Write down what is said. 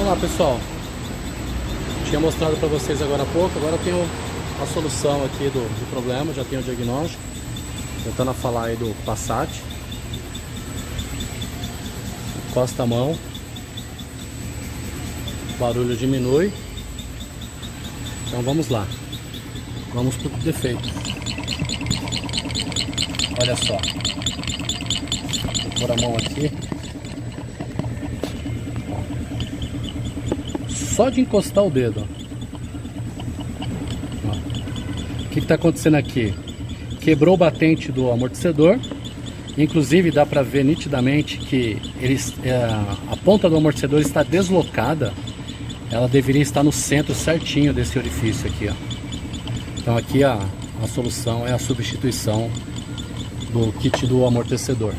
lá, pessoal. Tinha mostrado para vocês agora há pouco. Agora eu tenho a solução aqui do problema. Já tenho o diagnóstico. Tentando falar aí do Passat. Encosta a mão. O barulho diminui. Então vamos lá. Vamos pro defeito. Olha só. Vou pôr a mão aqui. Só de encostar o dedo. Ó. O que está acontecendo aqui? Quebrou o batente do amortecedor. Inclusive dá para ver nitidamente que a ponta do amortecedor está deslocada. Ela deveria estar no centro certinho desse orifício aqui, ó. Então aqui a solução é a substituição do kit do amortecedor.